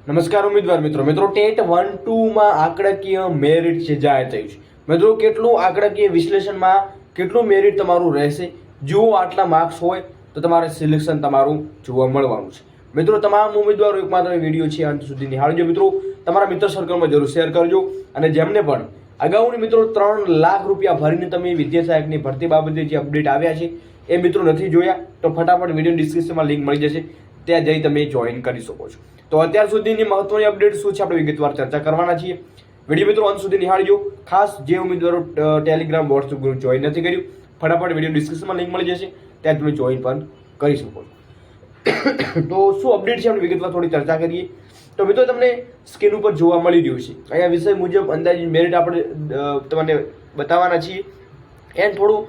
નમસ્કાર ઉમેદવાર મિત્રો ટેટ 1-2 માં આંકડાકીય મેરિટ છે જાહેર થયું છે. મિત્રો કેટલું આંકડાકીય વિશ્લેષણમાં કેટલું મેરિટ તમારું રહેશે, જુઓ આટલા માર્ક્સ હોય તો તમારે સિલેક્શન તમારું જોવા મળવાનું છે. મિત્રો તમામ ઉમેદવારો એકમાત્ર વિડીયો છે અંત સુધી નિહાળજો. મિત્રો તમારા મિત્ર સર્કલમાં જરૂર શેર કરજો અને જેમને પણ અગાઉની મિત્રો 3 લાખ રૂપિયા ભરીને તમે વિદ્યા સહાયકની ભરતી બાબતે જે અપડેટ આવ્યા છે એ મિત્રો નથી જોયા તો ફટાફટ વિડીયો ડિસ્ક્રિપ્શનમાં લિંક મળી જશે, ત્યાં જઈ તમે જોઈન કરી શકો છો. તો અત્યાર સુધીની મહત્વની અપડેટ શું છે આપણે વિગતવાર ચર્ચા કરવાના છીએ. વિડીયો મિત્રો અંત સુધી નિહાળજો. ખાસ જે ઉમેદવારો ટેલિગ્રામ વોટ્સએપ ગ્રુપ જોઈન નથી કર્યું, ફટાફટ વિડીયો ડિસ્ક્રિપ્શનમાં લિંક મળી જશે, ત્યાં તમે જોઈન પણ કરી શકો છો. તો શું અપડેટ છે આપણે વિગતવાર થોડી ચર્ચા કરીએ. તો મિત્રો તમને સ્ક્રીન ઉપર જોવા મળી રહ્યું છે અહીંયા વિષય મુજબ અંદાજિત મેરિટ આપણે તમને બતાવવાના છીએ એન્ડ થોડું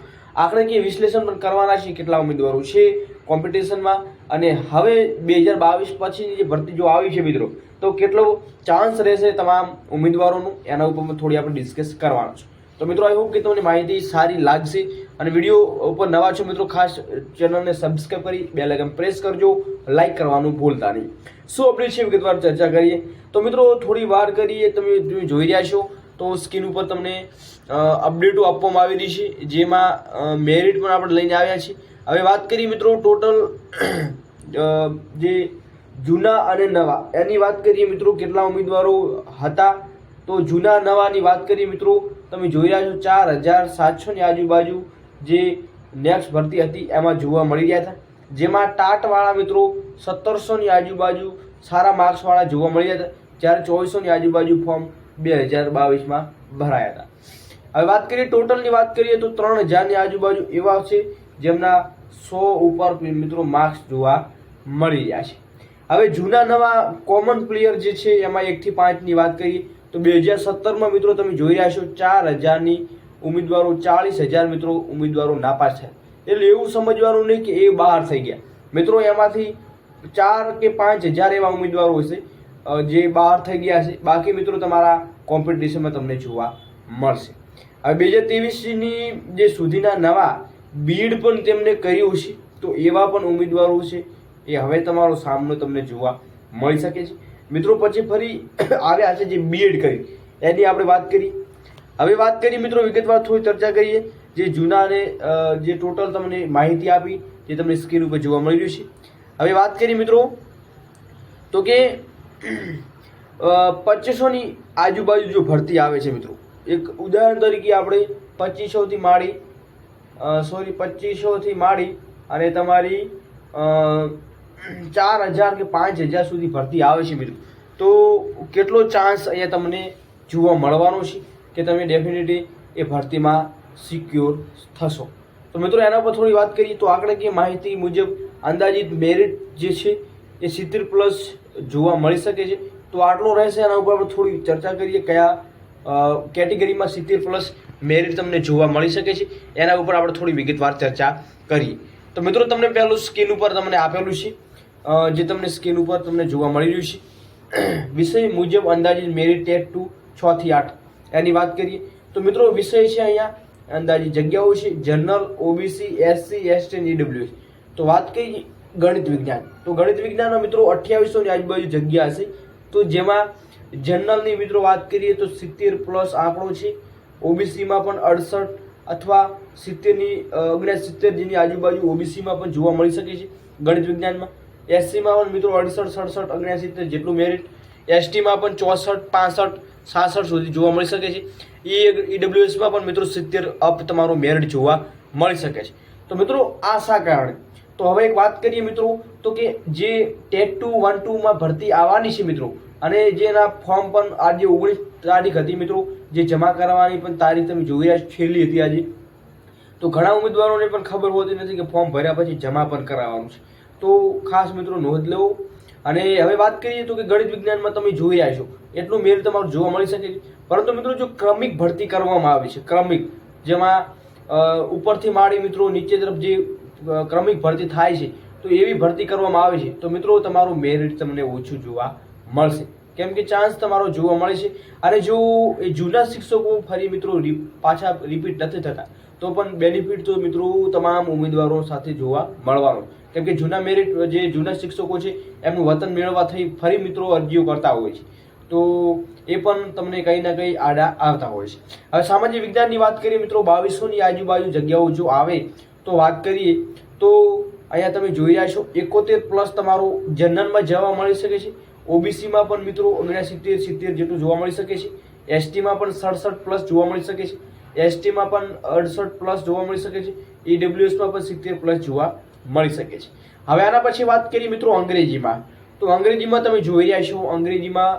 આંકડાકીય વિશ્લેષણ પણ કરવાના છીએ કેટલા ઉમેદવારો છે કોમ્પિટિશનમાં અને હવે 2022 પછીની જે ભરતી જો આવી છે મિત્રો તો કેટલો ચાન્સ રહેશે તમામ ઉમેદવારોનું એના ઉપર થોડી આપણે ડિસ્કસ કરવાના છે. તો મિત્રો આઈ હોપ કે તમને માહિતી સારી લાગશે અને વિડીયો ઉપર નવા છો મિત્રો ખાસ ચેનલને સબસ્ક્રાઈબ કરી બેલ આઇકન પ્રેસ કરજો, લાઈક કરવાનું ભૂલતા નહીં. શું અપડેટ છે વિગતવાર ચર્ચા કરીએ. તો મિત્રો થોડી વાર કરીએ, તમે જોઈ રહ્યા છો તો સ્ક્રીન ઉપર તમને અપડેટો આપવામાં આવેલી છે જેમાં મેરિટ પણ આપણે લઈને આવ્યા છીએ. હવે વાત કરીએ મિત્રો ટોટલ જે જૂના અને નવા એની વાત કરીએ મિત્રો કેટલા ઉમેદવારો હતા. તો જૂના નવાની વાત કરીએ મિત્રો તમે જોઈ રહ્યા છો 4700 ની આજુબાજુ જે નેક્સ્ટ ભરતી હતી એમાં જોવા મળી રહ્યા હતા, જેમાં ટાટવાળા મિત્રો 1700 ની આજુબાજુ સારા માર્ક્સવાળા જોવા મળી રહ્યા હતા, જ્યારે 2400 ની આજુબાજુ ફોર્મ 2022માં ભરાયા હતા. હવે વાત કરીએ ટોટલની વાત કરીએ તો 3000 ની આજુબાજુ એવા છે જેમના 100 ઉપર મિત્રો માર્ક્સ જોવા મળી રહ્યા છે. હવે જૂના નવા કોમન પ્લેયર જે છે એમાં 1 થી 5 ની વાત કરીએ તો 2017માં મિત્રો તમે જોઈ રહ્યા છો 4000 ની ઉમેદવારો 40000 મિત્રો ઉમેદવારો નાપાસ થયા. એટલે એવું સમજવાનું નહીં કે એ બહાર થઈ ગયા મિત્રો, એમાંથી 4 કે 5000 એવા ઉમેદવારો હશે જે બહાર થઈ ગયા છે, બાકી મિત્રો તમારા કોમ્પિટિશનમાં તમને જોવા મળશે. હવે 2023ની જે સુધીના નવા બીડ પણ તેમને કર્યું છે તો એવા પણ ઉમેદવારો છે એ હવે તમારો સામનો તમને જોવા મળી શકે છે મિત્રો. પછી ફરી આવ્યા છે જે બીએડ કરી એની આપણે વાત કરી. હવે વાત કરીએ મિત્રો વિગતવાર થોડી ચર્ચા કરીએ જે જૂના અને જે ટોટલ તમને માહિતી આપી જે તમને સ્ક્રીન ઉપર જોવા મળી રહ્યું છે. હવે વાત કરીએ મિત્રો તો કે 2500 ની આજુબાજુ જો ભરતી આવે છે મિત્રો, એક ઉદાહરણ તરીકે આપણે 2500 થી માંડી અને તમારી 4000 કે 5000 સુધી ભરતી આવે છે મિત્રો, તો કેટલો ચાન્સ અહીંયા તમને જોવા મળવાનો છે કે તમે ડેફિનેટલી એ ભરતીમાં સિક્યોર થશો. તો મિત્રો એના પર થોડી વાત કરીએ તો આંકડાકીય માહિતી મુજબ અંદાજિત મેરિટ જે છે એ 70+ જોવા મળી શકે છે. તો આટલો રહેશે, એના ઉપર આપણે થોડી ચર્ચા કરીએ કયા કેટેગરીમાં 70+ મેરિટ તમને જોવા મળી શકે છે એના ઉપર આપણે થોડી વિગતવાર ચર્ચા કરીએ. તો મિત્રો તમને પહેલું સ્ક્રીન ઉપર તમને આપેલું છે જે તમને સ્ક્રીન ઉપર તમને જોવા મળી રહ્યું છે વિષય મુજબ અંદાજિત મેરિટ ટેટ 2 6 થી 8 એની વાત કરીએ તો મિત્રો વિષય છે અહીંયા અંદાજિત જગ્યાઓ છે જનરલ, ઓબીસી, એસસી, એસટી અને ઈડબ્લ્યુએસ. તો વાત કરીએ ગણિત વિજ્ઞાન તો ગણિત વિજ્ઞાનના મિત્રો 2800 ની આજુબાજુ જગ્યા હશે. તો જેમાં જનરલની મિત્રો વાત કરીએ તો 70+ આંકડો છે, ઓબીસીમાં પણ 68 અથવા 70 જેની આજુબાજુ ઓબીસીમાં પણ જોવા મળી શકે છે ગણિત વિજ્ઞાનમાં. એસસીમાં પણ મિત્રો 68 67 69 જેટલું મેરિટ, એસટીમાં પણ 64 65 66 સુધી જોવા મળી શકે છે. ઈડબ્લ્યુએસમાં પણ મિત્રો 70 અપ તમારું મેરિટ જોવા મળી શકે છે. તો મિત્રો આ શા કારણે? તો હવે એક વાત કરીએ મિત્રો તો કે જે ટેટ 1-2 માં ભરતી આવવાની છે મિત્રો અને જેના ફોર્મ પણ આજે 19 તારીખ હતી મિત્રો, જે જમા કરવાની પણ તારીખ તમે જોઈ રહ્યા છેલ્લી હતી આજે. તો ઘણા ઉમેદવારોને પણ ખબર હોતી નથી કે ફોર્મ ભર્યા પછી જમા પણ કરાવવાનું છે, તો ખાસ મિત્રો નોંધ લેવો. અને હવે વાત કરીએ તો કે ગણિત વિજ્ઞાનમાં તમે જોઈ રહ્યા છો એટલું મેરિટ તમારું જોવા મળી શકે છે, પરંતુ મિત્રો જો ક્રમિક ભરતી કરવામાં આવે છે, ક્રમિક જેમાં ઉપરથી માંડી મિત્રો નીચે તરફ જે ક્રમિક ભરતી થાય છે તો એવી ભરતી કરવામાં આવે છે તો મિત્રો તમારું મેરિટ તમને ઓછું જોવા મળશે, કેમ કે ચાન્સ તમારો જોવા મળે છે. અને જો એ જૂના શિક્ષકો ફરી મિત્રો પાછા રિપીટ નથી થતા તો પણ બેનિફિટ તો મિત્રો તમામ ઉમેદવારો સાથે જોવા મળવાનો, કેમ કે જૂના મેરિટ જે જૂના શિક્ષકો છે એમનું વતન મેળવવા થઈ ફરી મિત્રો અરજીઓ કરતા હોય છે, તો એ પણ તમને કંઈ ના કંઈ આડા આવતા હોય છે. હવે સામાજિક વિજ્ઞાનની વાત કરીએ મિત્રો, 2200ની આજુબાજુ જગ્યાઓ જો આવે તો વાત કરીએ તો અહીંયા તમે જોઈ રહ્યા છો 71+ તમારું જનરલમાં જવા મળી શકે છે, ઓબીસીમાં પણ મિત્રો 69-70 જેટલું જોવા મળી શકે છે, એસટીમાં પણ 67+ જોવા મળી શકે છે, એસટીમાં પણ 68+ જોવા મળી શકે છે, ઈડબ્લ્યુએસમાં પણ 70+ જોવા મળી શકે છે. હવે આના પછી વાત કરીએ મિત્રો અંગ્રેજીમાં, તો અંગ્રેજીમાં તમે જોઈ રહ્યા છો, અંગ્રેજીમાં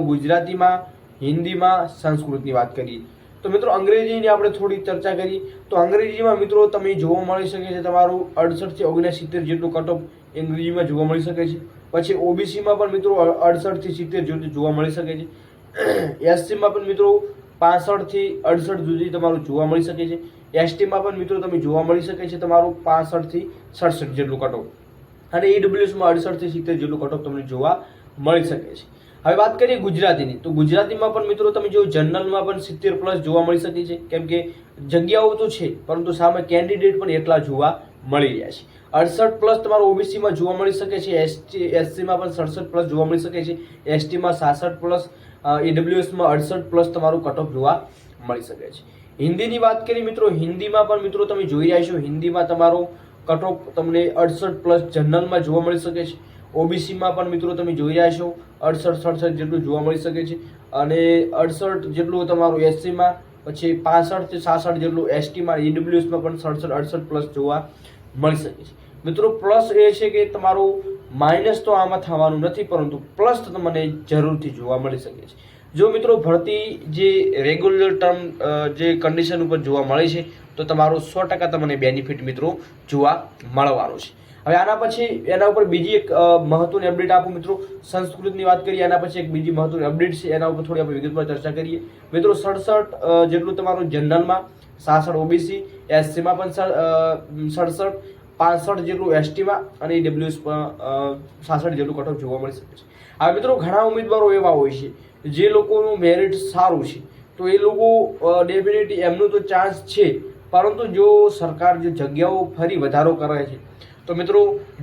ગુજરાતીમાં, હિન્દીમાં, સંસ્કૃતની વાત કરીએ તો મિત્રો અંગ્રેજીની આપણે થોડી ચર્ચા કરીએ તો અંગ્રેજીમાં મિત્રો તમે જોવા મળી શકે છે તમારું 68 થી 69 જેટલું કટ ઓફ અંગ્રેજીમાં જોવા મળી શકે છે. પછી ઓબીસીમાં પણ મિત્રો 68 થી 70 જેટલું જોવા મળી શકે છે, એસસીમાં પણ મિત્રો 65 થી 68 સુધી તમારું જોવા મળી શકે છે, એસટીમાં પણ મિત્રો તમે જોવા મળી શકે છે તમારું 65 થી 67 જેટલું કટ ઓફ, અને ઈડબ્લ્યુએસમાં 68 થી 70 જેટલું કટ ઓફ તમને જોવા મળી શકે છે. હવે વાત કરીએ ગુજરાતીની, તો ગુજરાતીમાં પણ મિત્રો તમે જો જનરલમાં પણ 70+ જોવા મળી શકે છે, કેમ કે જગ્યાઓ તો છે પરંતુ સામે કેન્ડિડેટ પણ એટલા જોવા મળી રહ્યા છે. 68+ તમારું ઓબીસીમાં જોવા મળી શકે છે, એસસીમાં પણ 67+ જોવા મળી શકે છે, એસટીમાં 66+, ઈડબ્લ્યુએસમાં 68+ તમારું કટ ઓફ જોવા મળી શકે છે. હિન્દીની વાત કરીએ મિત્રો, હિન્દીમાં પણ મિત્રો તમે જોઈ રહ્યા છો, હિન્દીમાં તમારો કટ ઓફ તમને 68+ જનરલમાં જોવા મળી શકે છે, ઓબીસીમાં પણ મિત્રો તમે જોઈ રહ્યા છો 68-67 જેટલું જોવા મળી શકે છે, અને 68 જેટલું તમારું એસસીમાં, પછી 65 થી 66 જેટલું એસટીમાં, ઈડબ્લ્યુએસમાં પણ 67-68+ જોવા મળી શકે છે. મિત્રો પ્લસ એ છે કે તમારું માઇનસ તો આમાં થવાનું નથી, પરંતુ પ્લસ તો તમને જરૂરથી જોવા મળી શકે છે. જો મિત્રો ભરતી જે રેગ્યુલર ટર્મ જે કન્ડિશન ઉપર જોવા મળે છે તો તમારું 100% તમને બેનિફિટ મિત્રો જોવા મળવાનું છે. હવે આના પછી એના ઉપર બીજી એક મહત્વની અપડેટ આપું મિત્રો, સંસ્કૃતની વાત કરીએ એના પછી એક બીજી મહત્વની અપડેટ છે, એના ઉપર થોડી આપણે વિગતવાર ચર્ચા કરીએ મિત્રો. 67 જેટલું તમારું જનરલમાં, 66 ઓબીસી, એસસીમાં પણ 67, 65 જેટલું એસટીમાં, અને ઈડબ્લ્યુએસમાં 66 જેટલું કટ ઓફ જોવા મળી શકે છે. હવે મિત્રો ઘણા ઉમેદવારો એવા હોય છે જે લોકોનું મેરિટ સારું છે, તો એ લોકો ડેફિનેટલી એમનું તો ચાન્સ છે, પરંતુ જો સરકાર જે જગ્યાઓ ફરી વધારો કરે છે તો મિત્રો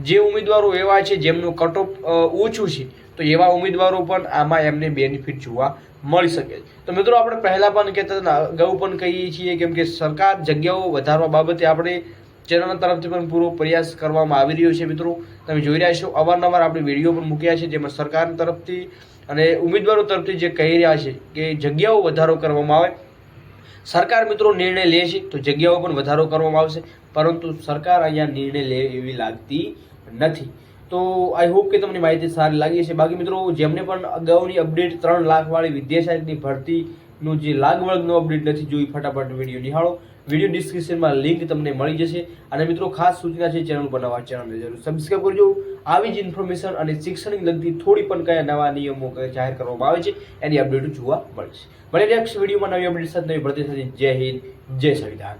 જે ઉમેદવારો એવા છે જેમનું કટ ઓફ ઓછું છે તો એવા ઉમેદવારો પણ આમાં એમને બેનિફિટ જોવા મળી શકે છે. તો મિત્રો આપણે પહેલા પણ કહેતા હતા, અગાઉ પણ કહીએ છીએ, કેમ કે સરકાર જગ્યાઓ વધારવા બાબતે આપણે ચેનલ તરફથી પણ પૂરો પ્રયાસ કરવામાં આવી રહ્યો છે. મિત્રો તમે જોઈ રહ્યા છો, અવારનવાર આપણે વિડીયો પણ મૂક્યા છે જેમાં સરકાર તરફથી અને ઉમેદવારો તરફથી જે કહી રહ્યા છે કે જગ્યાઓ વધારો કરવામાં આવે. સરકાર મિત્રો નિર્ણય લે છે તો જગ્યાઓ પણ વધારો કરવામાં આવશે, પરંતુ સરકાર અહીંયા નિર્ણય લે એવી લાગતી નથી. તો આઈ હોપ કે તમને માહિતી સારી લાગી છે. બાકી મિત્રો જેમને પણ અગાઉની અપડેટ 3 લાખવાળી વિદ્યાશાખની ભરતીનું જે લાગવળગનું અપડેટ નથી જોઈ, ફટાફટ વિડીયો નિહાળો. વિડીયો ડિસ્ક્રિપ્શનમાં લિંક તમને મળી જશે. અને મિત્રો ખાસ સૂચના છે, ચેનલ પર નવા ચેનલને જરૂર સબસ્ક્રાઈબ કરજો. આવી જ ઇન્ફોર્મેશન અને શિક્ષણની લગતી થોડી પણ કયા નવા નિયમો જાહેર કરવામાં આવે છે એની અપડેટ જોવા મળશે. મળે નેક્સ્ટ વિડીયોમાં નવી અપડેટ સાથે, નવી ભરતી સાથે. જય હિન્દ, જય સંવિધાન.